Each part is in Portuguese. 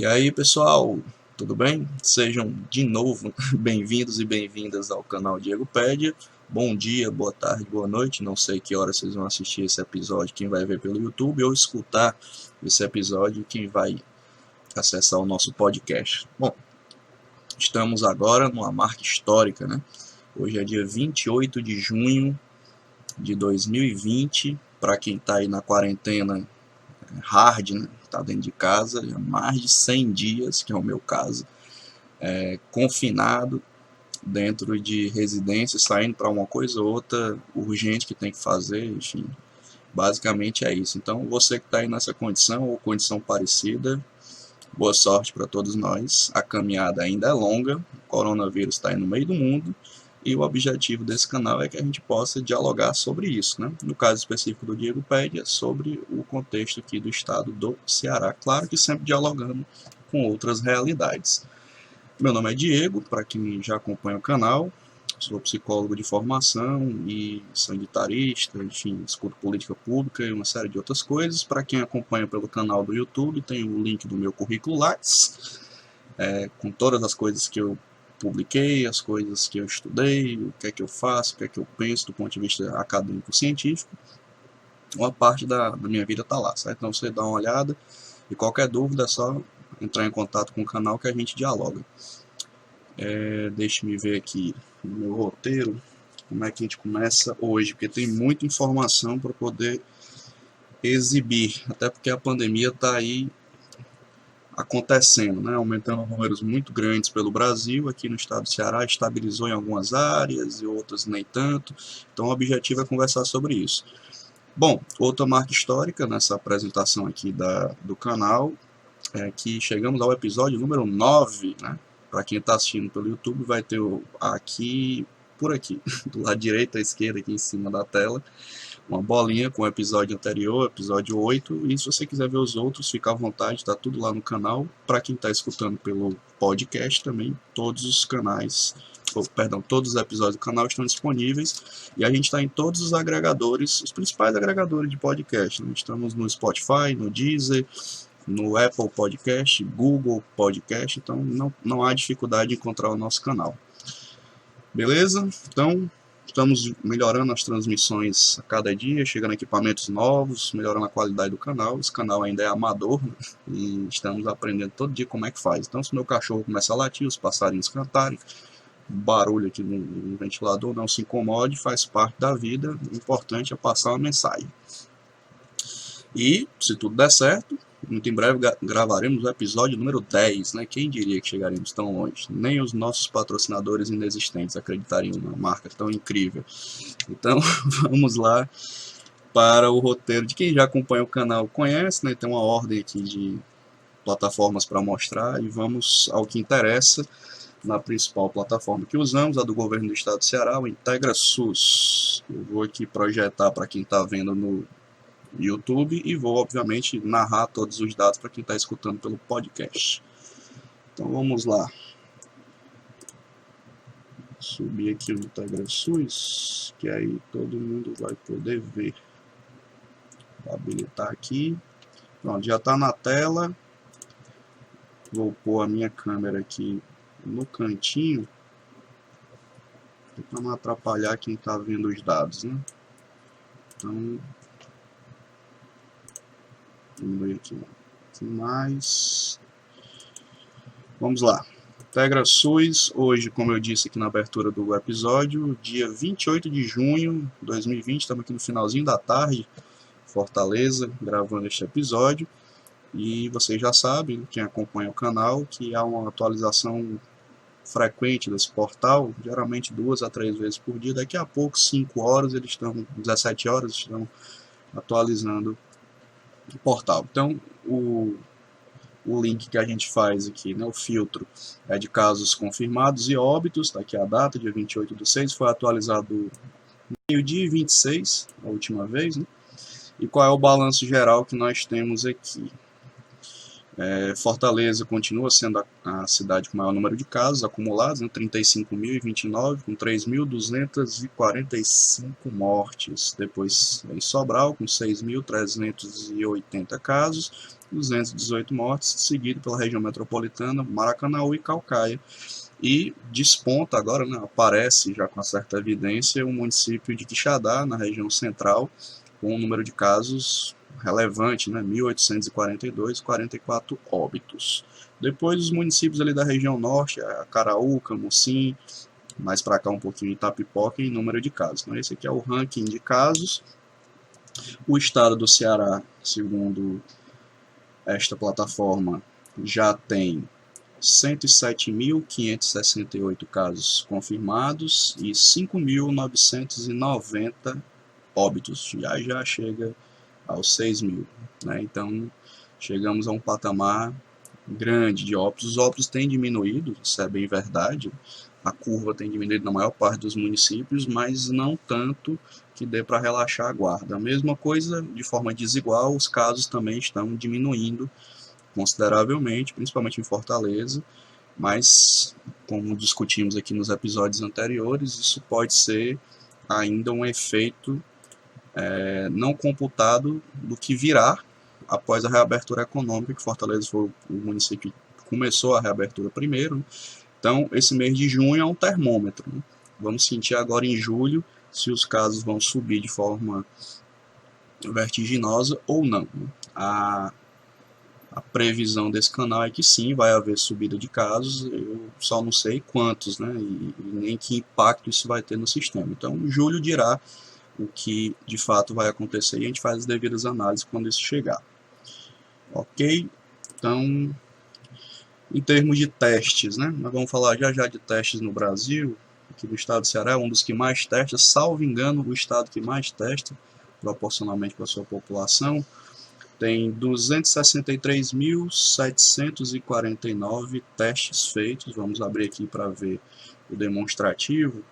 E aí, pessoal, tudo bem? Sejam de novo bem-vindos e bem-vindas ao canal Diegopédia. Bom dia, boa tarde, boa noite. Não sei que hora vocês vão assistir esse episódio, quem vai ver pelo YouTube, ou escutar esse episódio, quem vai acessar o nosso podcast. Bom, estamos agora numa marca histórica, né? Hoje é dia 28 de junho de 2020. Para quem está aí na quarentena hard, né? Tá dentro de casa há mais de 100 dias, que é o meu caso, confinado dentro de residência, saindo para uma coisa ou outra urgente que tem que fazer, enfim, basicamente é isso. Então, você que está aí nessa condição ou condição parecida, boa sorte para todos nós. A caminhada ainda é longa, o coronavírus está aí no meio do mundo, e o objetivo desse canal é que a gente possa dialogar sobre isso, né? No caso específico do Diegopédia, sobre o contexto aqui do estado do Ceará. Claro que sempre dialogando com outras realidades. Meu nome é Diego, para quem já acompanha o canal, sou psicólogo de formação e sanitarista, enfim, escuto política pública e uma série de outras coisas. Para quem acompanha pelo canal do YouTube, tem o link do meu currículo Lattes, com todas as coisas que eu publiquei, as coisas que eu estudei, o que é que eu faço, o que é que eu penso do ponto de vista acadêmico-científico. Uma parte da minha vida está lá, certo? Então você dá uma olhada e qualquer dúvida é só entrar em contato com o canal que a gente dialoga. Deixe-me ver aqui no meu roteiro como é que a gente começa hoje, porque tem muita informação para poder exibir, até porque a pandemia está aí acontecendo, né? Aumentando números muito grandes pelo Brasil. Aqui no estado do Ceará estabilizou em algumas áreas e outras nem tanto, então o objetivo é conversar sobre isso. Bom, outra marca histórica nessa apresentação aqui do canal é que chegamos ao episódio número 9, né? Para quem está assistindo pelo YouTube, vai ter aqui, por aqui, do lado direito à esquerda, aqui em cima da tela, uma bolinha com o episódio anterior, episódio 8, e se você quiser ver os outros, fica à vontade, está tudo lá no canal. Para quem está escutando pelo podcast também, todos os canais, todos os episódios do canal estão disponíveis, e a gente está em todos os agregadores, os principais agregadores de podcast, né? Estamos no Spotify, no Deezer, no Apple Podcast, Google Podcast, então não há dificuldade de encontrar o nosso canal. Beleza? Então, estamos melhorando as transmissões a cada dia, chegando equipamentos novos, melhorando a qualidade do canal. Esse canal ainda é amador, né? E estamos aprendendo todo dia como é que faz. Então, se meu cachorro começa a latir, os passarinhos cantarem, barulho aqui no ventilador, não se incomode, faz parte da vida. O importante é passar uma mensagem. E, se tudo der certo, muito em breve gravaremos o episódio número 10, né? Quem diria que chegaremos tão longe? Nem os nossos patrocinadores inexistentes acreditariam numa marca tão incrível. Então, vamos lá para o roteiro de quem já acompanha o canal conhece, né? Tem uma ordem aqui de plataformas para mostrar e vamos ao que interessa na principal plataforma que usamos, a do governo do estado do Ceará, o IntegraSUS. Eu vou aqui projetar para quem está vendo no YouTube e vou, obviamente, narrar todos os dados para quem está escutando pelo podcast. Então vamos lá. Subir aqui o IntegraSUS, que aí todo mundo vai poder ver. Vou habilitar aqui. Pronto, já está na tela. Vou pôr a minha câmera aqui no cantinho, para não atrapalhar quem está vendo os dados, né? Então, diminuir aqui mais. Vamos lá. IntegraSUS, hoje, como eu disse aqui na abertura do episódio, dia 28 de junho de 2020, estamos aqui no finalzinho da tarde, Fortaleza, gravando este episódio. E vocês já sabem, quem acompanha o canal, que há uma atualização frequente desse portal, geralmente 2 a 3 vezes por dia. Daqui a pouco, 5 horas, 17 horas, estão atualizando o portal. Então, o link que a gente faz aqui, né, o filtro, é de casos confirmados e óbitos. Está aqui a data, dia 28/6, foi atualizado meio-dia e 26, a última vez, né? E qual é o balanço geral que nós temos aqui? Fortaleza continua sendo a cidade com o maior número de casos acumulados, 35.029, com 3.245 mortes. Depois vem Sobral, com 6.380 casos, 218 mortes, seguido pela região metropolitana, Maracanaú e Caucaia. E desponta agora, né, aparece já com certa evidência, o município de Quixadá, na região central, com um número de casos relevante, né, 1.842, 44 óbitos. Depois os municípios ali da região norte, Acaraúca, Mucim, mais para cá um pouquinho Itapipoca, em número de casos. Então esse aqui é o ranking de casos. O estado do Ceará, segundo esta plataforma, já tem 107.568 casos confirmados e 5.990 óbitos. Já chega aos 6.000, né? Então chegamos a um patamar grande de óbitos. Os óbitos têm diminuído, isso é bem verdade, a curva tem diminuído na maior parte dos municípios, mas não tanto que dê para relaxar a guarda. A mesma coisa, de forma desigual, os casos também estão diminuindo consideravelmente, principalmente em Fortaleza, mas como discutimos aqui nos episódios anteriores, isso pode ser ainda um efeito não computado do que virá após a reabertura econômica, que Fortaleza foi o município que começou a reabertura primeiro. Então, esse mês de junho é um termômetro, né? Vamos sentir agora em julho se os casos vão subir de forma vertiginosa ou não. A previsão desse canal é que sim, vai haver subida de casos, eu só não sei quantos, né? E nem que impacto isso vai ter no sistema. Então, julho dirá o que de fato vai acontecer e a gente faz as devidas análises quando isso chegar. Ok? Então, em termos de testes, né? Nós vamos falar já de testes no Brasil. Aqui no estado do Ceará é um dos que mais testa, salvo engano, o estado que mais testa, proporcionalmente com a sua população. Tem 263.749 testes feitos. Vamos abrir aqui para ver o demonstrativo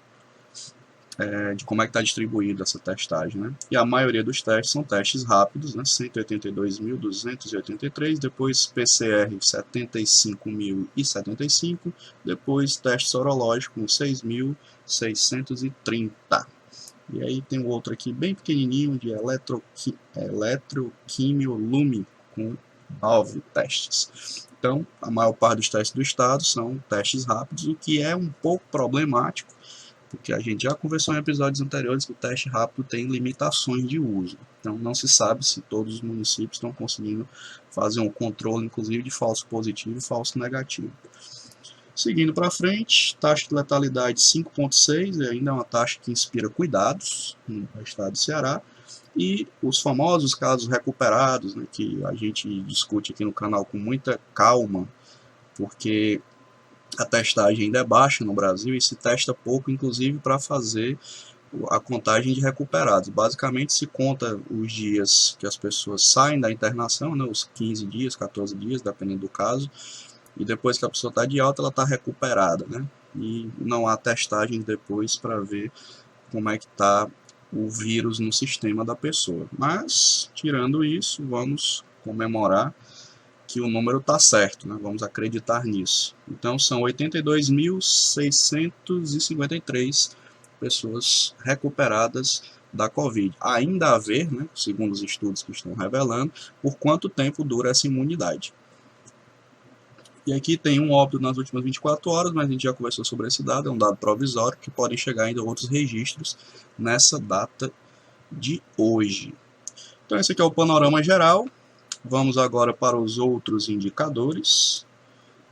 de como é que está distribuída essa testagem, né? E a maioria dos testes são testes rápidos, né? 182.283, depois PCR 75.075, depois teste sorológico com 6.630. E aí tem um outro aqui bem pequenininho de eletroquimiolume com 9 testes. Então, a maior parte dos testes do estado são testes rápidos, o que é um pouco problemático, porque a gente já conversou em episódios anteriores que o teste rápido tem limitações de uso. Então, não se sabe se todos os municípios estão conseguindo fazer um controle, inclusive, de falso positivo e falso negativo. Seguindo para frente, taxa de letalidade 5,6, ainda é uma taxa que inspira cuidados no estado do Ceará. E os famosos casos recuperados, né, que a gente discute aqui no canal com muita calma, porque a testagem ainda é baixa no Brasil e se testa pouco, inclusive, para fazer a contagem de recuperados. Basicamente, se conta os dias que as pessoas saem da internação, né, os 15 dias, 14 dias, dependendo do caso, e depois que a pessoa está de alta, ela está recuperada, né? E não há testagem depois para ver como é que está o vírus no sistema da pessoa. Mas, tirando isso, vamos comemorar que o número está certo, né? Vamos acreditar nisso. Então, são 82.653 pessoas recuperadas da Covid. Ainda a ver, né, segundo os estudos que estão revelando, por quanto tempo dura essa imunidade. E aqui tem um óbito nas últimas 24 horas, mas a gente já conversou sobre esse dado, é um dado provisório, que podem chegar ainda outros registros nessa data de hoje. Então esse aqui é o panorama geral. Vamos agora para os outros indicadores,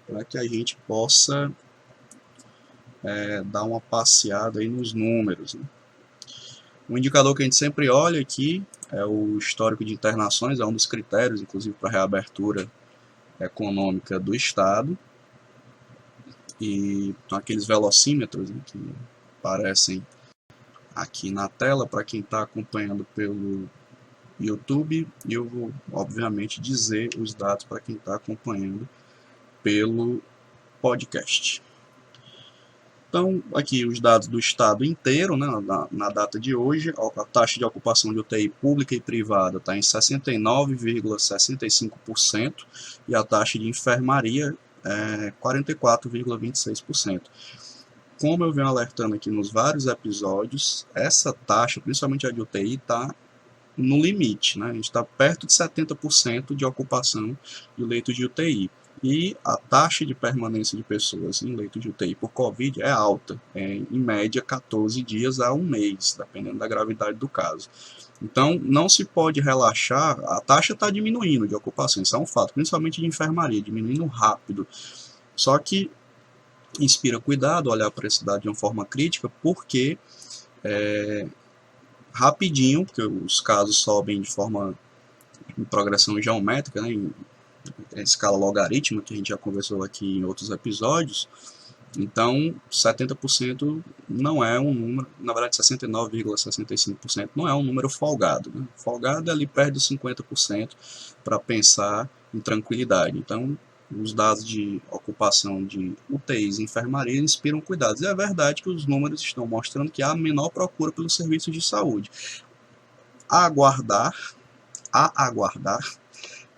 para que a gente possa dar uma passeada aí nos números, né? Um indicador que a gente sempre olha aqui é o histórico de internações, é um dos critérios, inclusive, para a reabertura econômica do estado, e aqueles velocímetros, né, que aparecem aqui na tela para quem está acompanhando pelo YouTube, e eu vou obviamente dizer os dados para quem está acompanhando pelo podcast. Então, aqui os dados do estado inteiro, né, na data de hoje, a taxa de ocupação de UTI pública e privada está em 69,65% e a taxa de enfermaria é 44,26%. Como eu venho alertando aqui nos vários episódios, essa taxa, principalmente a de UTI, está no limite, né? A gente está perto de 70% de ocupação de leito de UTI. E a taxa de permanência de pessoas em leito de UTI por Covid é alta, em média 14 dias a um mês, dependendo da gravidade do caso. Então, não se pode relaxar, a taxa está diminuindo de ocupação, isso é um fato, principalmente de enfermaria, diminuindo rápido. Só que inspira cuidado olhar para esse dado de uma forma crítica, porque rapidinho, porque os casos sobem de forma em progressão geométrica, né, em escala logarítmica, que a gente já conversou aqui em outros episódios. Então, 70% não é um número, na verdade 69,65% não é um número folgado. Né? Folgado é ali perto de 50% para pensar em tranquilidade. Então, os dados de ocupação de UTIs e enfermaria inspiram cuidados. E é verdade que os números estão mostrando que há menor procura pelos serviços de saúde. A aguardar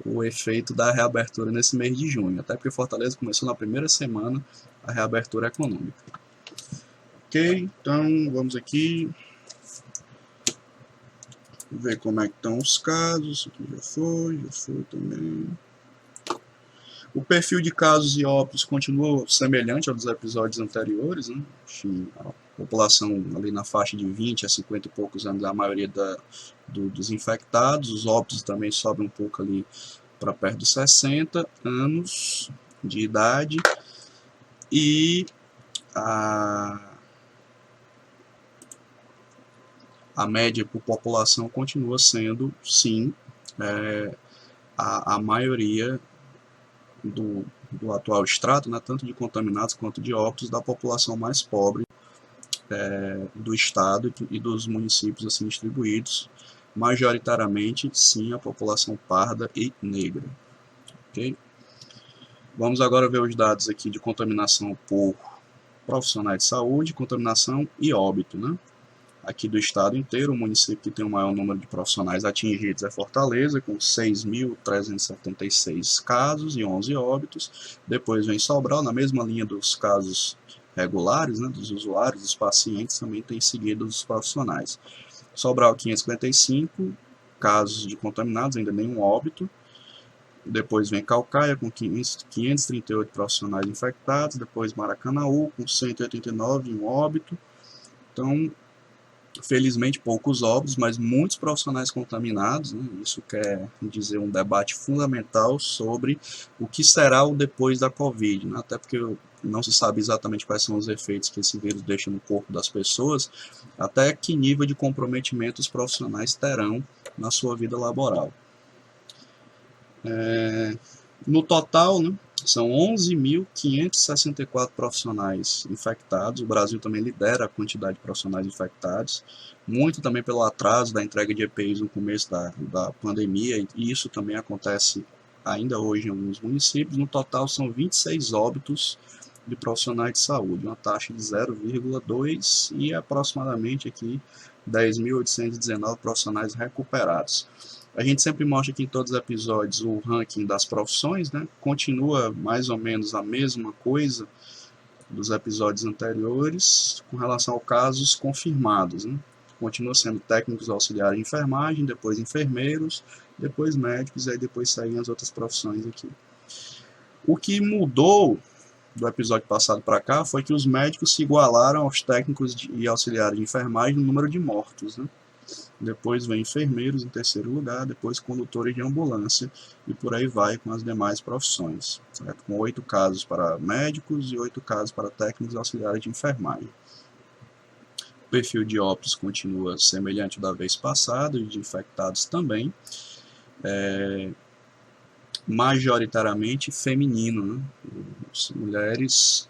o efeito da reabertura nesse mês de junho, até porque Fortaleza começou na primeira semana a reabertura econômica. Ok, então vamos aqui ver como é que estão os casos. Isso aqui já foi também. O perfil de casos e óbitos continua semelhante ao dos episódios anteriores, né? A população ali na faixa de 20 a 50 e poucos anos, a maioria dos infectados. Os óbitos também sobem um pouco ali para perto de 60 anos de idade. E a média por população continua sendo, sim, a maioria do atual extrato, né, tanto de contaminados quanto de óbitos, da população mais pobre do estado e dos municípios assim distribuídos, majoritariamente, sim, a população parda e negra. Okay? Vamos agora ver os dados aqui de contaminação por profissionais de saúde, contaminação e óbito, né? Aqui do estado inteiro, o município que tem o maior número de profissionais atingidos é Fortaleza, com 6.376 casos e 11 óbitos. Depois vem Sobral, na mesma linha dos casos regulares, né, dos usuários, dos pacientes, também tem seguido os profissionais. Sobral, 555 casos de contaminados, ainda nenhum óbito. Depois vem Caucaia, com 538 profissionais infectados. Depois Maracanaú, com 189 e um óbito. Então, felizmente, poucos óbitos, mas muitos profissionais contaminados, né? Isso quer dizer um debate fundamental sobre o que será o depois da Covid, né? Até porque não se sabe exatamente quais são os efeitos que esse vírus deixa no corpo das pessoas, até que nível de comprometimento os profissionais terão na sua vida laboral. No total, né, são 11.564 profissionais infectados. O Brasil também lidera a quantidade de profissionais infectados, muito também pelo atraso da entrega de EPIs no começo da pandemia, e isso também acontece ainda hoje em alguns municípios. No total, são 26 óbitos de profissionais de saúde, uma taxa de 0,2 e aproximadamente aqui 10.819 profissionais recuperados. A gente sempre mostra aqui em todos os episódios o ranking das profissões, né? Continua mais ou menos a mesma coisa dos episódios anteriores com relação a casos confirmados, né? Continua sendo técnicos auxiliares de enfermagem, depois enfermeiros, depois médicos, e aí depois saem as outras profissões aqui. O que mudou do episódio passado para cá foi que os médicos se igualaram aos técnicos e auxiliares de enfermagem no número de mortos, né? Depois vem enfermeiros em terceiro lugar, depois condutores de ambulância e por aí vai com as demais profissões, certo? Com 8 casos para médicos e 8 casos para técnicos auxiliares de enfermagem. O perfil de óbitos continua semelhante ao da vez passada e de infectados também, majoritariamente feminino, né? As mulheres,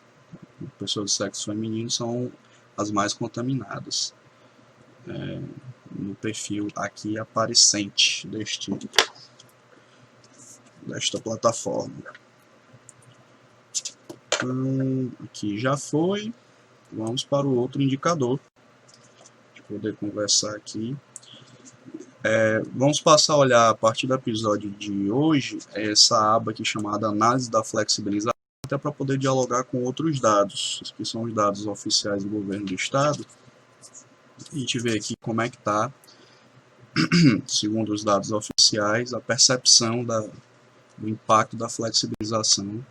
pessoas do sexo feminino são as mais contaminadas. No perfil aqui aparecente desta plataforma. Então, aqui já foi. vamos para o outro indicador, para poder conversar aqui. Vamos passar a olhar a partir do episódio de hoje, essa aba aqui chamada Análise da Flexibilização, até para poder dialogar com outros dados, que são os dados oficiais do governo do estado. A gente vê aqui como é que está, segundo os dados oficiais, a percepção do impacto da flexibilização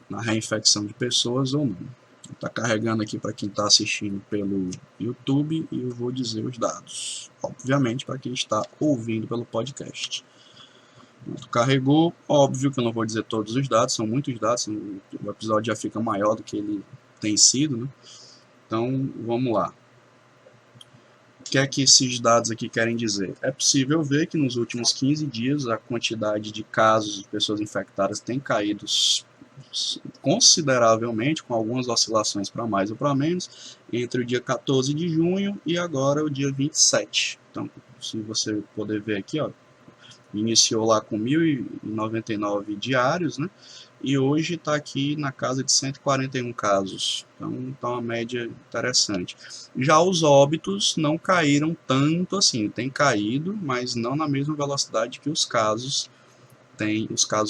na reinfecção de pessoas ou não. Está carregando aqui para quem está assistindo pelo YouTube e eu vou dizer os dados. Obviamente para quem está ouvindo pelo podcast. Carregou, óbvio que eu não vou dizer todos os dados, são muitos dados, o episódio já fica maior do que ele tem sido, né? Então, vamos lá. O que é que esses dados aqui querem dizer? É possível ver que nos últimos 15 dias a quantidade de casos de pessoas infectadas tem caído consideravelmente, com algumas oscilações para mais ou para menos, entre o dia 14 de junho e agora o dia 27. Então, se você poder ver aqui, ó, iniciou lá com 1.099 diários, né? E hoje está aqui na casa de 141 casos. Então, está uma média interessante. Já os óbitos não caíram tanto assim. Tem caído, mas não na mesma velocidade que os casos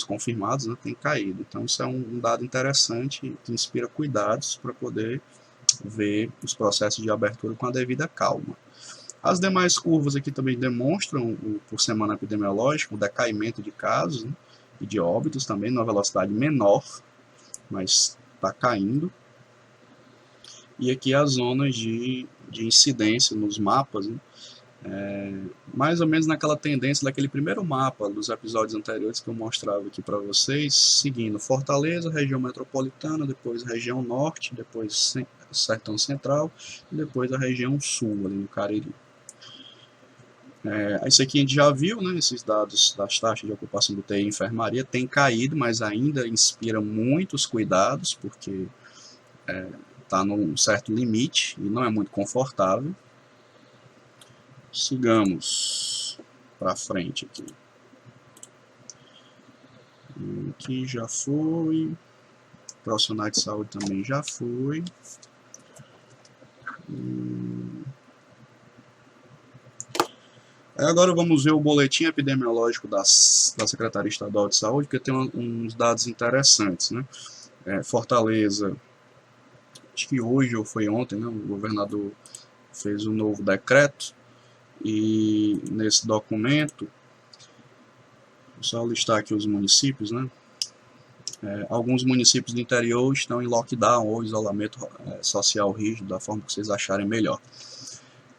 confirmados, né, têm caído. Então, isso é um dado interessante que inspira cuidados para poder ver os processos de abertura com a devida calma. As demais curvas aqui também demonstram, por semana epidemiológica, o decaimento de casos, né, e de óbitos também, numa velocidade menor, mas está caindo. E aqui as zonas de incidência nos mapas, né, mais ou menos naquela tendência daquele primeiro mapa dos episódios anteriores que eu mostrava aqui para vocês, seguindo Fortaleza, região metropolitana, depois região norte, depois sertão central e depois a região sul, ali no Cariri. Isso aqui a gente já viu, né, esses dados das taxas de ocupação do TI e enfermaria tem caído, mas ainda inspira muitos cuidados, porque está num certo limite e não é muito confortável. Sigamos para frente aqui. Aqui já foi. Profissional de saúde também já foi. Agora vamos ver o boletim epidemiológico da Secretaria Estadual de Saúde, porque tem uns dados interessantes, né? Fortaleza, acho que hoje ou foi ontem, né, o governador fez um novo decreto, e nesse documento, vou só listar aqui os municípios, né? Alguns municípios do interior estão em lockdown ou isolamento social rígido, da forma que vocês acharem melhor.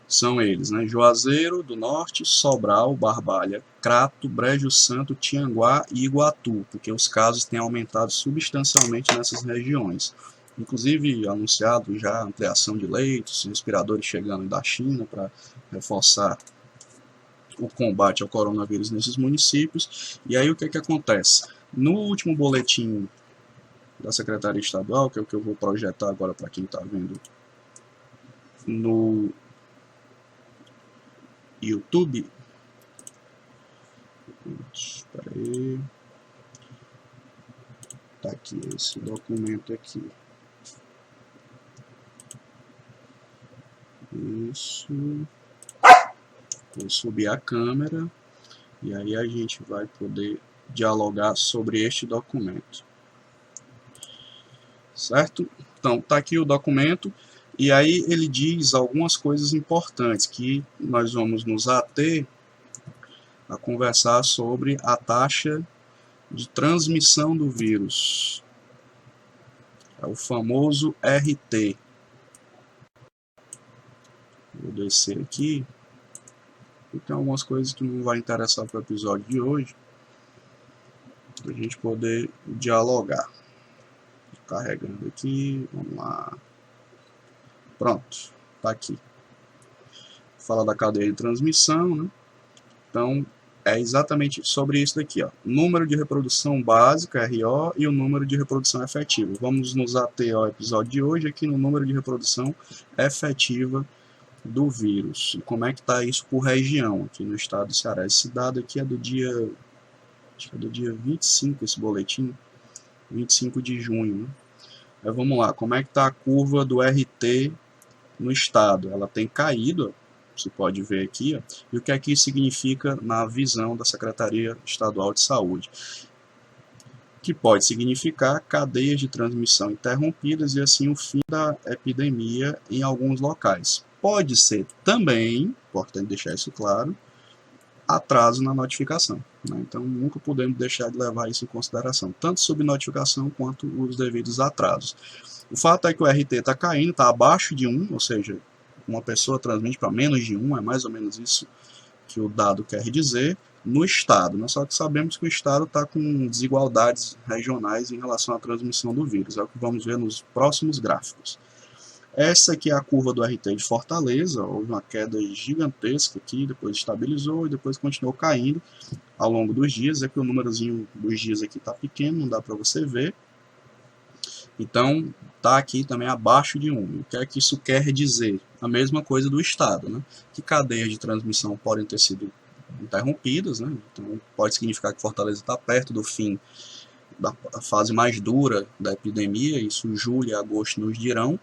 São eles, né? Juazeiro do Norte, Sobral, Barbalha, Crato, Brejo Santo, Tianguá e Iguatu, porque os casos têm aumentado substancialmente nessas regiões. Inclusive, anunciado já a ampliação de leitos, respiradores chegando da China para reforçar o combate ao coronavírus nesses municípios. E aí o que acontece? No último boletim da Secretaria Estadual, que é o que eu vou projetar agora para quem está vendo no YouTube. Espera aí. Tá aqui esse documento aqui. Isso. Vou subir a câmera e aí a gente vai poder dialogar sobre este documento. Certo? Então, tá aqui o documento. E aí ele diz algumas coisas importantes que nós vamos nos ater a conversar sobre a taxa de transmissão do vírus. É o famoso RT. Vou descer aqui. E tem algumas coisas que não vai interessar para o episódio de hoje, para a gente poder dialogar. Carregando aqui, vamos lá. Pronto, tá aqui. Fala da cadeia de transmissão, né? Então, é exatamente sobre isso daqui, ó. Número de reprodução básica, RO, e o número de reprodução efetiva. Vamos nos ater ao episódio de hoje aqui no número de reprodução efetiva do vírus. E como é que está isso por região aqui no estado do Ceará. Esse dado aqui é do dia, acho que é do dia 25, esse boletim, 25 de junho, né? Vamos lá, como é que está a curva do RT no estado? Ela tem caído, você pode ver aqui, ó, e o que é que isso significa na visão da Secretaria Estadual de Saúde? Que pode significar cadeias de transmissão interrompidas e assim o fim da epidemia em alguns locais. Pode ser também, importante deixar isso claro, atraso na notificação, né? Então nunca podemos deixar de levar isso em consideração, tanto subnotificação quanto os devidos atrasos. O fato é que o RT está caindo, está abaixo de 1, ou seja, uma pessoa transmite para menos de 1, é mais ou menos isso que o dado quer dizer, no estado, né? Só que sabemos que o estado está com desigualdades regionais em relação à transmissão do vírus, é o que vamos ver nos próximos gráficos. Essa aqui é a curva do RT de Fortaleza, houve uma queda gigantesca aqui, depois estabilizou e depois continuou caindo ao longo dos dias. É que o númerozinho dos dias aqui está pequeno, não dá para você ver. Então, está aqui também abaixo de 1. O que é que isso quer dizer? A mesma coisa do estado, né? Que cadeias de transmissão podem ter sido interrompidas, né? Então, pode significar que Fortaleza está perto do fim da fase mais dura da epidemia, isso julho e agosto nos dirão.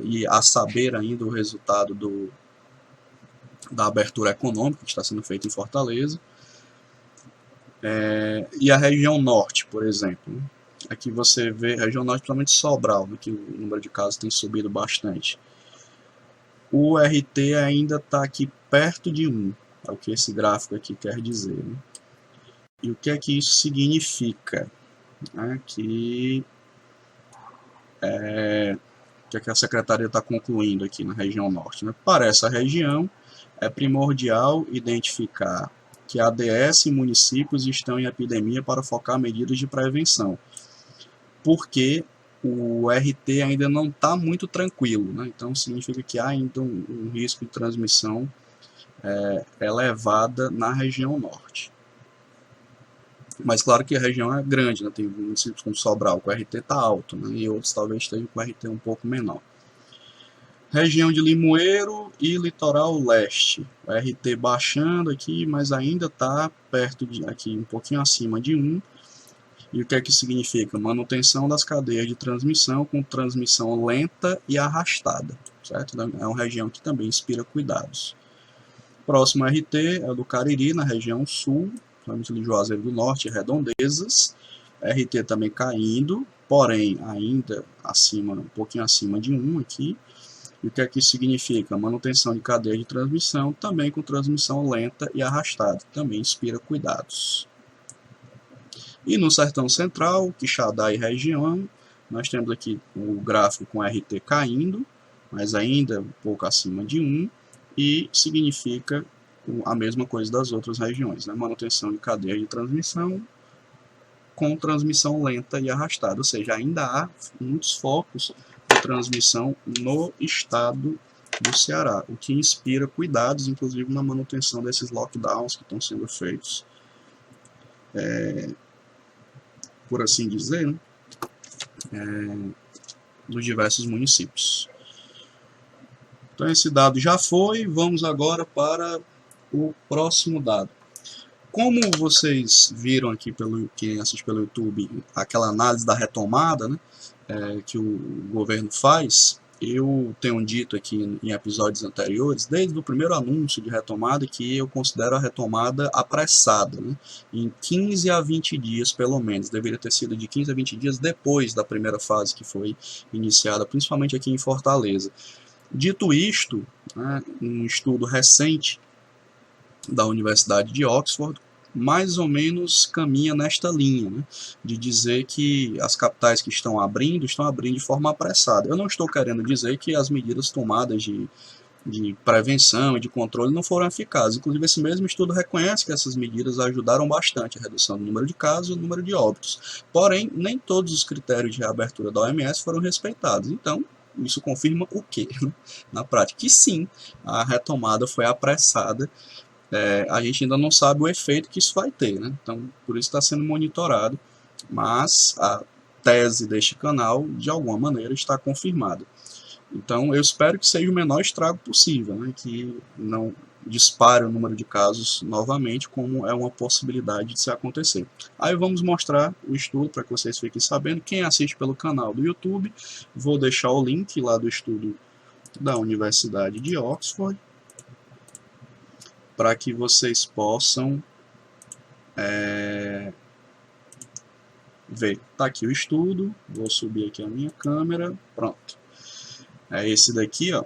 E a saber ainda o resultado da abertura econômica que está sendo feita em Fortaleza. E a região norte, por exemplo. Aqui você vê a região norte, principalmente Sobral, né, que o número de casos tem subido bastante. O RT ainda está aqui perto de 1, é o que esse gráfico aqui quer dizer, né? E o que é que isso significa? Que a Secretaria está concluindo aqui na região norte, né? Para essa região, é primordial identificar que ADS e municípios estão em epidemia para focar medidas de prevenção, porque o RT ainda não está muito tranquilo, né? Então significa que há ainda um risco de transmissão elevada na região norte. Mas claro que a região é grande, né? Tem municípios como Sobral, que o RT está alto, né? E outros talvez estejam com o RT um pouco menor. Região de Limoeiro e Litoral Leste. O RT baixando aqui, mas ainda está perto de aqui, um pouquinho acima de 1. E o que é que significa? Manutenção das cadeias de transmissão com transmissão lenta e arrastada, certo? É uma região que também inspira cuidados. Próximo RT é o do Cariri, na região sul, principalmente de Juazeiro do Norte e Redondezas. RT também caindo, porém ainda acima, um pouquinho acima de 1 aqui. E o que é que isso significa? Manutenção de cadeia de transmissão, também com transmissão lenta e arrastada, também inspira cuidados. E no Sertão Central, Quixadá e região, nós temos aqui o gráfico com RT caindo, mas ainda um pouco acima de 1, e significa a mesma coisa das outras regiões, né? Manutenção de cadeia de transmissão com transmissão lenta e arrastada, ou seja, ainda há muitos focos de transmissão no estado do Ceará, o que inspira cuidados, inclusive na manutenção desses lockdowns que estão sendo feitos, por assim dizer, né? Nos diversos municípios. Então esse dado já foi, vamos agora para o próximo dado. Como vocês viram aqui, quem assiste pelo YouTube, aquela análise da retomada, né, que o governo faz, eu tenho dito aqui em episódios anteriores, desde o primeiro anúncio de retomada, que eu considero a retomada apressada, né, em 15 a 20 dias pelo menos, deveria ter sido de 15 a 20 dias depois da primeira fase que foi iniciada, principalmente aqui em Fortaleza. Dito isto, né, um estudo recente da Universidade de Oxford mais ou menos caminha nesta linha, né, de dizer que as capitais que estão abrindo de forma apressada. Eu não estou querendo dizer que as medidas tomadas de prevenção e de controle não foram eficazes. Inclusive, esse mesmo estudo reconhece que essas medidas ajudaram bastante a redução do número de casos e do número de óbitos. Porém, nem todos os critérios de reabertura da OMS foram respeitados. Então, isso confirma o quê? Na prática, que sim, a retomada foi apressada. A gente ainda não sabe o efeito que isso vai ter, né? Então, por isso está sendo monitorado, mas a tese deste canal, de alguma maneira, está confirmada. Então, eu espero que seja o menor estrago possível, né? Que não dispare o número de casos novamente, como é uma possibilidade de se acontecer. Aí vamos mostrar o estudo para que vocês fiquem sabendo. Quem assiste pelo canal do YouTube, vou deixar o link lá do estudo da Universidade de Oxford, para que vocês possam ver. Tá aqui o estudo, vou subir aqui a minha câmera, pronto. É esse daqui, ó.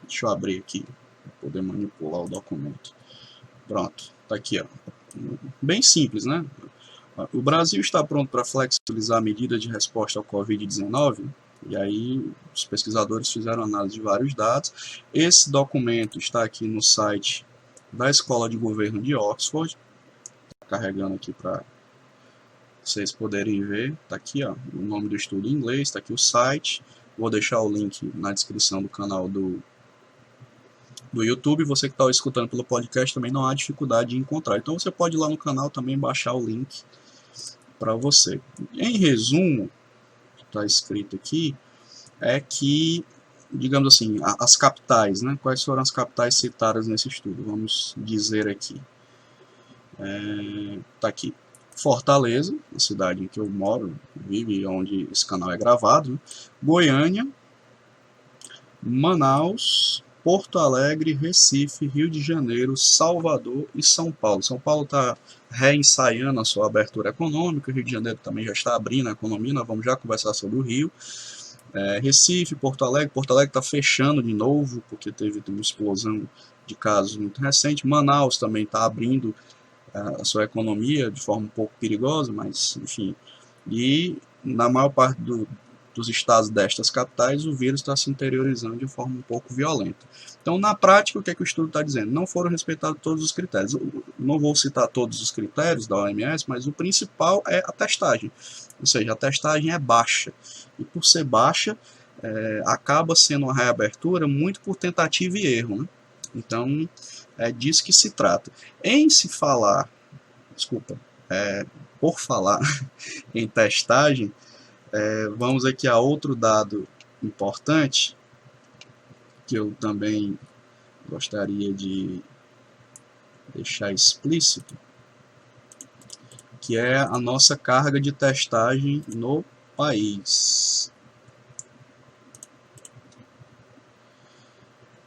Deixa eu abrir aqui, para poder manipular o documento. Pronto, tá aqui, ó. Bem simples, né? O Brasil está pronto para flexibilizar medidas de resposta ao Covid-19, e aí os pesquisadores fizeram análise de vários dados. Esse documento está aqui no site da Escola de Governo de Oxford, carregando aqui para vocês poderem ver. Está aqui, ó, o nome do estudo em inglês, está aqui o site. Vou deixar o link na descrição do canal do YouTube. Você que está escutando pelo podcast também não há dificuldade de encontrar. Então você pode ir lá no canal também baixar o link para você. Em resumo, está escrito aqui, é que, digamos assim, as capitais, né? Quais foram as capitais citadas nesse estudo? Vamos dizer aqui. Tá aqui. Fortaleza, a cidade em que eu moro, vive, onde esse canal é gravado, né? Goiânia, Manaus, Porto Alegre, Recife, Rio de Janeiro, Salvador e São Paulo. São Paulo está reensaiando a sua abertura econômica, o Rio de Janeiro também já está abrindo a economia, nós vamos já conversar sobre o Rio. Recife, Porto Alegre está fechando de novo, porque teve uma explosão de casos muito recente. Manaus também está abrindo a sua economia de forma um pouco perigosa, mas enfim. E na maior parte dos estados destas capitais, o vírus está se interiorizando de forma um pouco violenta. Então, na prática, o que é que o estudo está dizendo? Não foram respeitados todos os critérios. Não vou citar todos os critérios da OMS, mas o principal é a testagem. Ou seja, a testagem é baixa. E por ser baixa, acaba sendo uma reabertura muito por tentativa e erro, né? Então, é disso que se trata. Por falar em testagem, vamos aqui a outro dado importante, que eu também gostaria de deixar explícito, que é a nossa carga de testagem no país.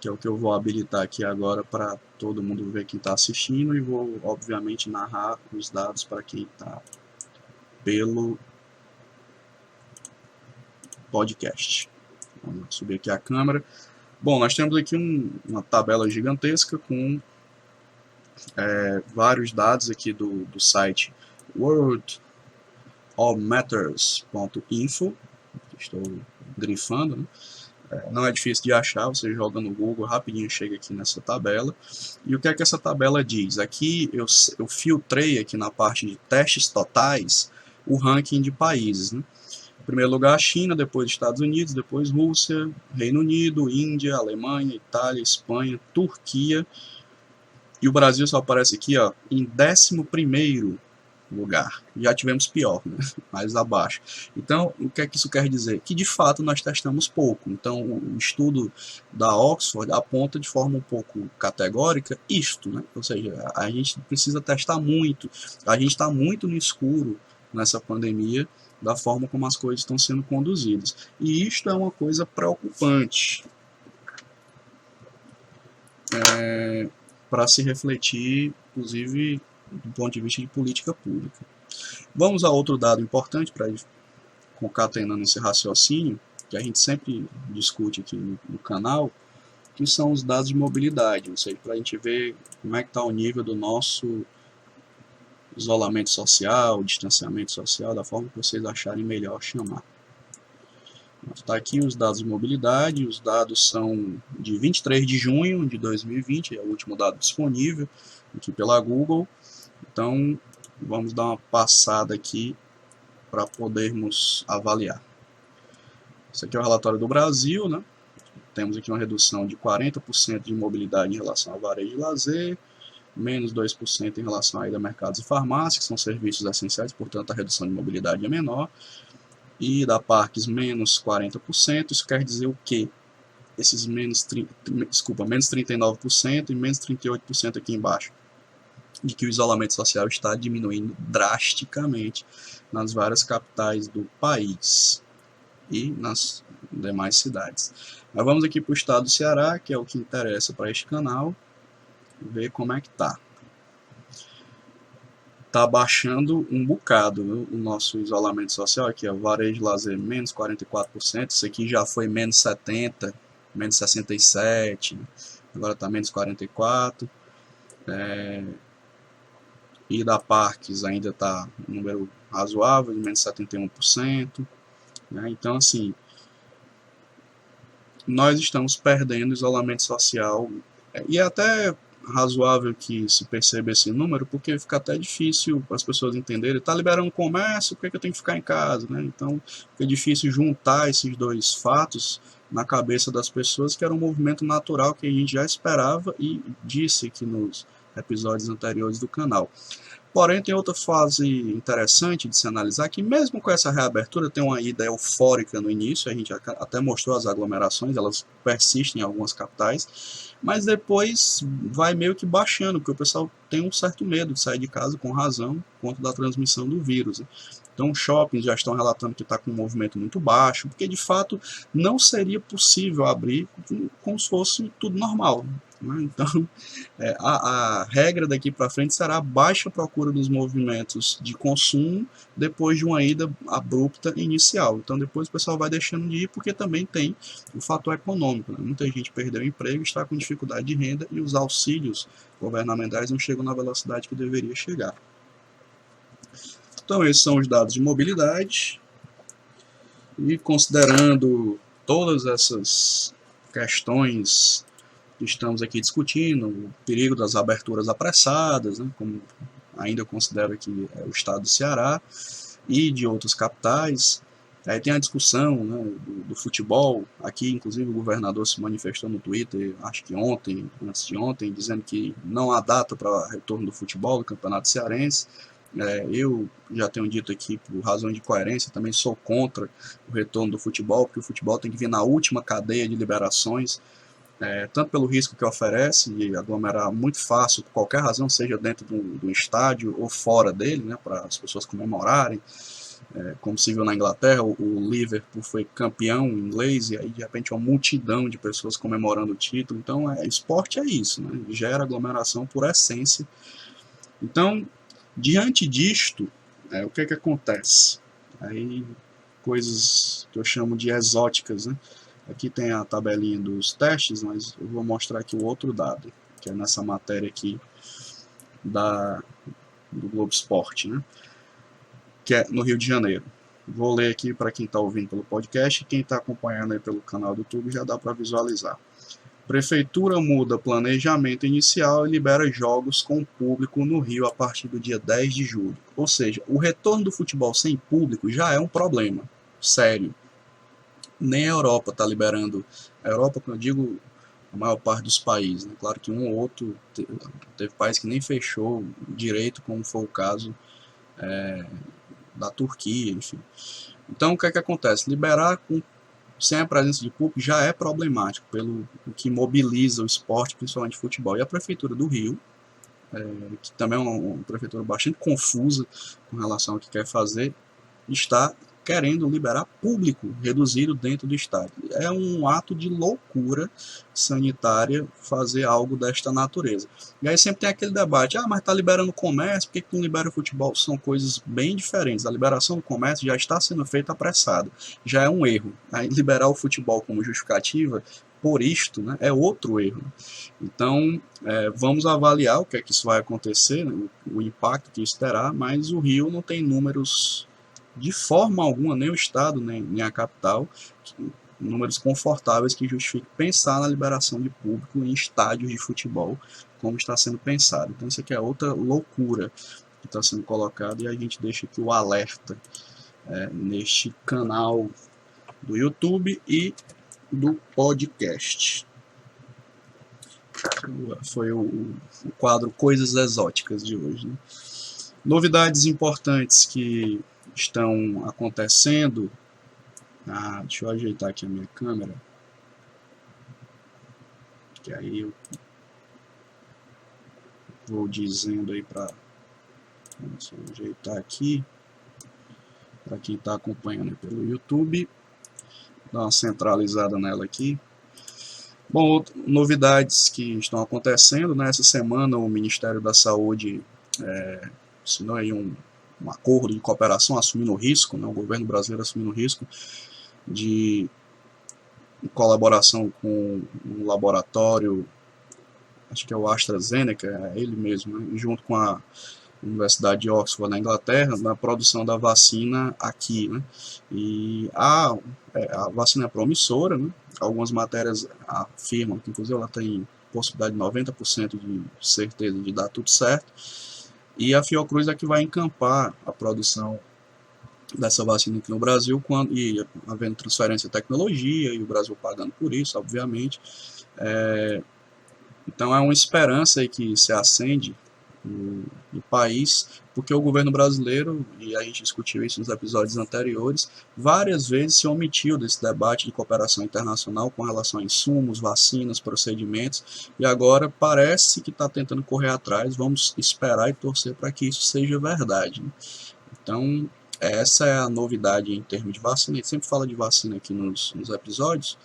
Que é o que eu vou habilitar aqui agora para todo mundo ver quem está assistindo, e vou, obviamente, narrar os dados para quem está pelo podcast. Vamos subir aqui a câmera. Bom, nós temos aqui uma tabela gigantesca com vários dados aqui do site worldofmatters.info. Estou grifando, né? Não é difícil de achar, você joga no Google, rapidinho chega aqui nessa tabela. E o que é que essa tabela diz? Aqui eu filtrei aqui na parte de testes totais o ranking de países, né? Em primeiro lugar a China, depois Estados Unidos, depois Rússia, Reino Unido, Índia, Alemanha, Itália, Espanha, Turquia. E o Brasil só aparece aqui, ó, em 11º lugar. Já tivemos pior, né? Mais abaixo. Então, o que é que isso quer dizer? Que de fato nós testamos pouco. Então, o estudo da Oxford aponta de forma um pouco categórica isto, né? Ou seja, a gente precisa testar muito. A gente está muito no escuro nessa pandemia, da forma como as coisas estão sendo conduzidas. E isto é uma coisa preocupante para se refletir, inclusive, do ponto de vista de política pública. Vamos a outro dado importante para ir concatenando esse raciocínio, que a gente sempre discute aqui no canal, que são os dados de mobilidade, ou seja, para a gente ver como é que está o nível do nosso isolamento social, distanciamento social, da forma que vocês acharem melhor chamar. Está aqui os dados de mobilidade, os dados são de 23 de junho de 2020, é o último dado disponível aqui pela Google. Então, vamos dar uma passada aqui para podermos avaliar. Esse aqui é o relatório do Brasil, né? Temos aqui uma redução de 40% de mobilidade em relação ao varejo e lazer, menos 2% em relação a mercados e farmácias, que são serviços essenciais, portanto a redução de mobilidade é menor. E da parques, menos 40%, isso quer dizer o quê? esses menos 39% e menos 38% aqui embaixo, de que o isolamento social está diminuindo drasticamente nas várias capitais do país e nas demais cidades. Mas vamos aqui para o estado do Ceará, que é o que interessa para este canal, ver como é que tá. Tá baixando um bocado, viu, o nosso isolamento social. Aqui, ó, varejo de lazer menos 44%, isso aqui já foi menos 70%, menos 67%, agora está menos 44%. E da Parques ainda está um número razoável, de menos 71%. Né? Então, assim, nós estamos perdendo isolamento social, e é até razoável que se perceba esse número, porque fica até difícil para as pessoas entenderem, está liberando o comércio, por que eu tenho que ficar em casa? Né? Então, fica difícil juntar esses dois fatos na cabeça das pessoas, que era um movimento natural que a gente já esperava e disse aqui nos episódios anteriores do canal. Porém, tem outra fase interessante de se analisar, que mesmo com essa reabertura, tem uma ida eufórica no início, a gente até mostrou as aglomerações, elas persistem em algumas capitais, mas depois vai meio que baixando, porque o pessoal tem um certo medo de sair de casa, com razão, por conta da transmissão do vírus. Então, os shoppings já estão relatando que está com um movimento muito baixo, porque de fato não seria possível abrir como se fosse tudo normal. Então, a regra daqui para frente será a baixa procura dos movimentos de consumo depois de uma ida abrupta inicial. Então, depois o pessoal vai deixando de ir, porque também tem o fator econômico. Né? Muita gente perdeu o emprego, está com dificuldade de renda e os auxílios governamentais não chegam na velocidade que deveria chegar. Então, esses são os dados de mobilidade. E considerando todas essas questões que estamos aqui discutindo, o perigo das aberturas apressadas, né, como ainda eu considero aqui o estado do Ceará e de outras capitais. Aí tem a discussão, né, do futebol. Aqui, inclusive, o governador se manifestou no Twitter, acho que ontem, antes de ontem, dizendo que não há data para retorno do futebol, do Campeonato Cearense. Eu já tenho dito aqui, por razão de coerência, também sou contra o retorno do futebol, porque o futebol tem que vir na última cadeia de liberações, tanto pelo risco que oferece de aglomerar muito fácil, por qualquer razão, seja dentro do estádio ou fora dele, né, para as pessoas comemorarem. Como se viu na Inglaterra, o Liverpool foi campeão inglês e aí de repente uma multidão de pessoas comemorando o título. Então, esporte é isso, né, gera aglomeração por essência. Então, diante disto, o que acontece? Aí, coisas que eu chamo de exóticas, né? Aqui tem a tabelinha dos testes, mas eu vou mostrar aqui o outro dado, que é nessa matéria aqui do Globo Esporte, né? Que é no Rio de Janeiro. Vou ler aqui para quem está ouvindo pelo podcast, e quem está acompanhando aí pelo canal do YouTube já dá para visualizar. Prefeitura muda planejamento inicial e libera jogos com público no Rio a partir do dia 10 de julho. Ou seja, o retorno do futebol sem público já é um problema sério. Nem a Europa está liberando. A Europa, quando eu digo a maior parte dos países, né? Claro que um ou outro, teve país que nem fechou direito, como foi o caso da Turquia, enfim. Então, o que acontece? Liberar sem a presença de público já é problemático, pelo que mobiliza o esporte, principalmente futebol. E a Prefeitura do Rio, que também é uma prefeitura bastante confusa com relação ao que quer fazer, está querendo liberar público reduzido dentro do estádio. É um ato de loucura sanitária fazer algo desta natureza. E aí sempre tem aquele debate, mas está liberando o comércio, por que não libera o futebol? São coisas bem diferentes. A liberação do comércio já está sendo feita apressada, já é um erro. Aí liberar o futebol como justificativa por isto, né, é outro erro. Então, vamos avaliar o que é que isso vai acontecer, né, o impacto que isso terá, mas o Rio não tem números de forma alguma, nem o Estado, nem a capital, números confortáveis que justifiquem pensar na liberação de público em estádios de futebol, como está sendo pensado. Então, isso aqui é outra loucura que está sendo colocada, e a gente deixa aqui o alerta neste canal do YouTube e do podcast. Foi o quadro Coisas Exóticas de hoje, né? Novidades importantes que estão acontecendo. Deixa eu ajeitar aqui a minha câmera. que aí eu vou dizendo aí para ajeitar aqui para quem está acompanhando pelo YouTube, dar uma centralizada nela aqui. Bom, novidades que estão acontecendo, né? Essa semana o Ministério da Saúde assinou aí um acordo de cooperação, assumindo o risco, né? O governo brasileiro assumindo o risco de em colaboração com um laboratório, acho que é o AstraZeneca, é ele mesmo, né? Junto com a Universidade de Oxford, na Inglaterra, na produção da vacina aqui, né? E a vacina é promissora, né? Algumas matérias afirmam que, inclusive, ela tem possibilidade de 90% de certeza de dar tudo certo. E a Fiocruz é que vai encampar a produção dessa vacina aqui no Brasil, e havendo transferência de tecnologia, e o Brasil pagando por isso, obviamente. Então é uma esperança aí que se acende no país, porque o governo brasileiro, e a gente discutiu isso nos episódios anteriores, várias vezes se omitiu desse debate de cooperação internacional com relação a insumos, vacinas, procedimentos, e agora parece que está tentando correr atrás. Vamos esperar e torcer para que isso seja verdade, né? Então, essa é a novidade em termos de vacina. A gente sempre fala de vacina aqui nos episódios.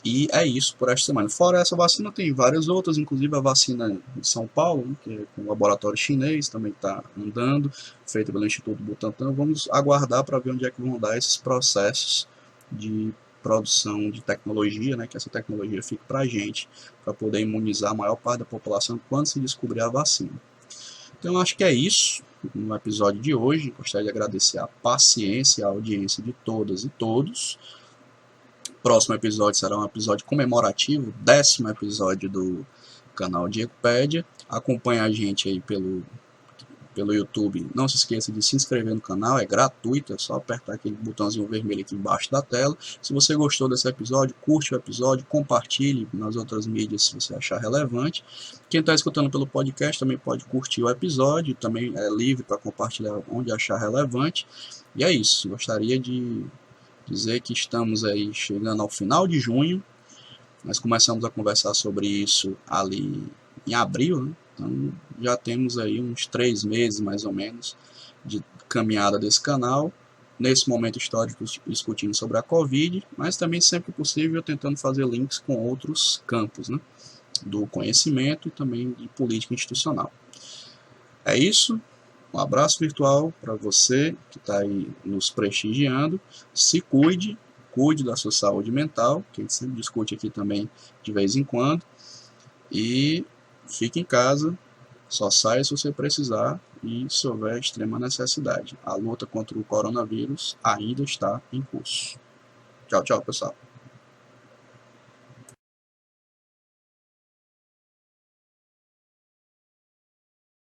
E é isso por esta semana. Fora essa vacina, tem várias outras, inclusive a vacina de São Paulo, né, que é com o laboratório chinês, também está andando, feita pelo Instituto Butantan. Vamos aguardar para ver onde é que vão dar esses processos de produção de tecnologia, né, que essa tecnologia fique para a gente, para poder imunizar a maior parte da população quando se descobrir a vacina. Então, acho que é isso no episódio de hoje. Gostaria de agradecer a paciência e a audiência de todas e todos. Próximo episódio será um episódio comemorativo, 10º episódio do canal Diegopédia. Acompanhe a gente aí pelo YouTube. Não se esqueça de se inscrever no canal, é gratuito, é só apertar aquele botãozinho vermelho aqui embaixo da tela. Se você gostou desse episódio, curte o episódio, compartilhe nas outras mídias se você achar relevante. Quem está escutando pelo podcast também pode curtir o episódio, também é livre para compartilhar onde achar relevante. E é isso, gostaria de dizer que estamos aí chegando ao final de junho. Nós começamos a conversar sobre isso ali em abril, né? Então já temos aí uns 3 meses mais ou menos de caminhada desse canal. Nesse momento histórico discutindo sobre a Covid, mas também sempre possível tentando fazer links com outros campos, né, do conhecimento e também de política institucional. É isso. Um abraço virtual para você que está aí nos prestigiando. Se cuide da sua saúde mental, que a gente sempre discute aqui também de vez em quando. E fique em casa, só saia se você precisar e se houver extrema necessidade. A luta contra o coronavírus ainda está em curso. Tchau, tchau, pessoal.